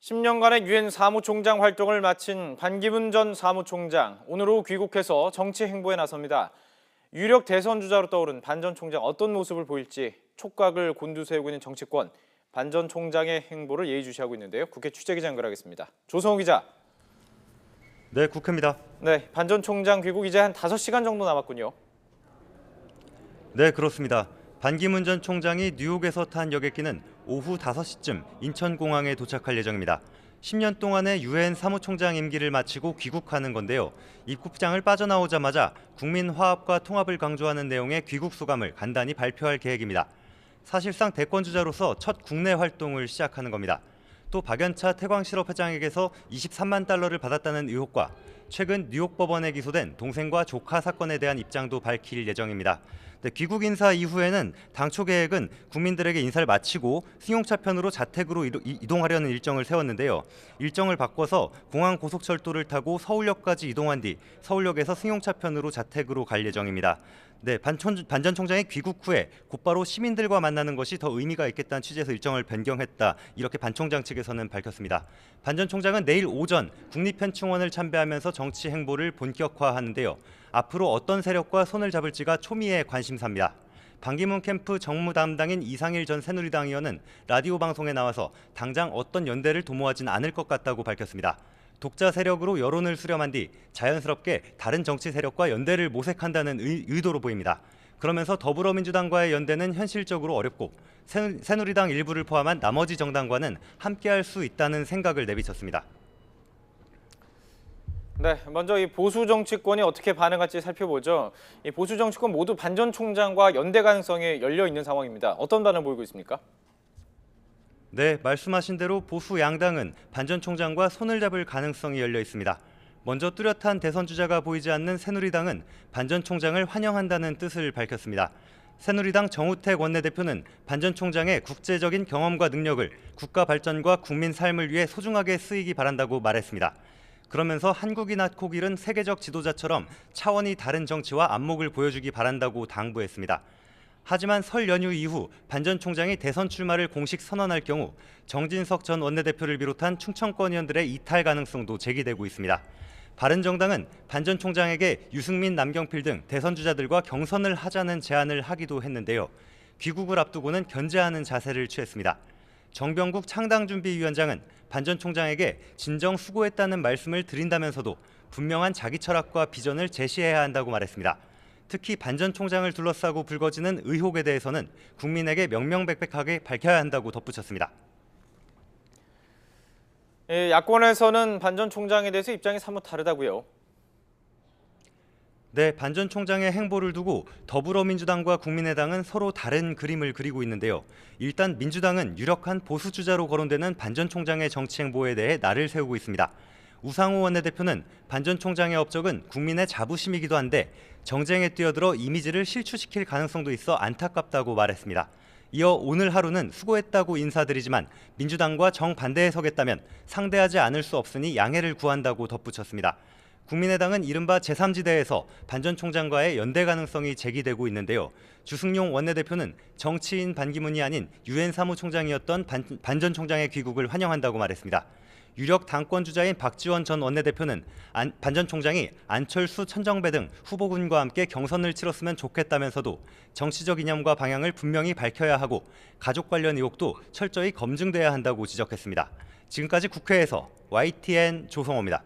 10년간의 유엔 사무총장 활동을 마친 반기문 전 사무총장, 오늘 오후 귀국해서 정치 행보에 나섭니다. 유력 대선 주자로 떠오른 반 전 총장 어떤 모습을 보일지 촉각을 곤두세우고 있는 정치권, 반 전 총장의 행보를 예의주시하고 있는데요. 국회 취재기자 연결하겠습니다. 조성호 기자. 네, 국회입니다. 네, 반 전 총장 귀국 이제 한 5시간 정도 남았군요. 네, 그렇습니다. 반기문 전 총장이 뉴욕에서 탄 여객기는 오후 5시쯤 인천공항에 도착할 예정입니다. 10년 동안의 유엔 사무총장 임기를 마치고 귀국하는 건데요. 입국장을 빠져나오자마자 국민 화합과 통합을 강조하는 내용의 귀국 소감을 간단히 발표할 계획입니다. 사실상 대권주자로서 첫 국내 활동을 시작하는 겁니다. 또 박연차 태광실업 회장에게서 23만 달러를 받았다는 의혹과 최근 뉴욕 법원에 기소된 동생과 조카 사건에 대한 입장도 밝힐 예정입니다. 귀국 인사 이후에는 당초 계획은 국민들에게 인사를 마치고 승용차 편으로 자택으로 이동하려는 일정을 세웠는데요. 일정을 바꿔서 공항 고속철도를 타고 서울역까지 이동한 뒤 서울역에서 승용차 편으로 자택으로 갈 예정입니다. 반 전 총장이 귀국 후에 곧바로 시민들과 만나는 것이 더 의미가 있겠다는 취지에서 일정을 변경했다. 이렇게 반 총장 측에서는 밝혔습니다. 반 전 총장은 내일 오전 국립현충원을 참배하면서 정치 행보를 본격화하는데요. 앞으로 어떤 세력과 손을 잡을지가 초미의 관심사입니다. 반기문 캠프 정무 담당인 이상일 전 새누리당 의원은 라디오 방송에 나와서 당장 어떤 연대를 도모하진 않을 것 같다고 밝혔습니다. 독자 세력으로 여론을 수렴한 뒤 자연스럽게 다른 정치 세력과 연대를 모색한다는 의도로 보입니다. 그러면서 더불어민주당과의 연대는 현실적으로 어렵고 새누리당 일부를 포함한 나머지 정당과는 함께할 수 있다는 생각을 내비쳤습니다. 네, 먼저 이 보수 정치권이 어떻게 반응할지 살펴보죠. 이 보수 정치권 모두 반 전 총장과 연대 가능성이 열려 있는 상황입니다. 어떤 반응 보이고 있습니까? 네, 말씀하신 대로 보수 양당은 반 전 총장과 손을 잡을 가능성이 열려 있습니다. 먼저 뚜렷한 대선 주자가 보이지 않는 새누리당은 반 전 총장을 환영한다는 뜻을 밝혔습니다. 새누리당 정우택 원내대표는 반 전 총장의 국제적인 경험과 능력을 국가 발전과 국민 삶을 위해 소중하게 쓰이기 바란다고 말했습니다. 그러면서 한국이나 코길은 세계적 지도자처럼 차원이 다른 정치와 안목을 보여주기 바란다고 당부했습니다. 하지만 설 연휴 이후 반 전 총장이 대선 출마를 공식 선언할 경우 정진석 전 원내대표를 비롯한 충청권 의원들의 이탈 가능성도 제기되고 있습니다. 바른정당은 반 전 총장에게 유승민, 남경필 등 대선 주자들과 경선을 하자는 제안을 하기도 했는데요. 귀국을 앞두고는 견제하는 자세를 취했습니다. 정병국 창당준비위원장은 반 전 총장에게 진정 수고했다는 말씀을 드린다면서도 분명한 자기 철학과 비전을 제시해야 한다고 말했습니다. 특히 반 전 총장을 둘러싸고 불거지는 의혹에 대해서는 국민에게 명명백백하게 밝혀야 한다고 덧붙였습니다. 야권에서는 반 전 총장에 대해서 입장이 사뭇 다르다고요. 네, 반 전 총장의 행보를 두고 더불어민주당과 국민의당은 서로 다른 그림을 그리고 있는데요. 일단 민주당은 유력한 보수 주자로 거론되는 반 전 총장의 정치 행보에 대해 날을 세우고 있습니다. 우상호 원내대표는 반 전 총장의 업적은 국민의 자부심이기도 한데 정쟁에 뛰어들어 이미지를 실추시킬 가능성도 있어 안타깝다고 말했습니다. 이어 오늘 하루는 수고했다고 인사드리지만 민주당과 정반대에 서겠다면 상대하지 않을 수 없으니 양해를 구한다고 덧붙였습니다. 국민의당은 이른바 제3지대에서 반 전 총장과의 연대 가능성이 제기되고 있는데요. 주승용 원내대표는 정치인 반기문이 아닌 유엔 사무총장이었던 반 전 총장의 귀국을 환영한다고 말했습니다. 유력 당권 주자인 박지원 전 원내대표는 반 전 총장이 안철수, 천정배 등 후보군과 함께 경선을 치렀으면 좋겠다면서도 정치적 이념과 방향을 분명히 밝혀야 하고 가족 관련 의혹도 철저히 검증돼야 한다고 지적했습니다. 지금까지 국회에서 YTN 조성호입니다.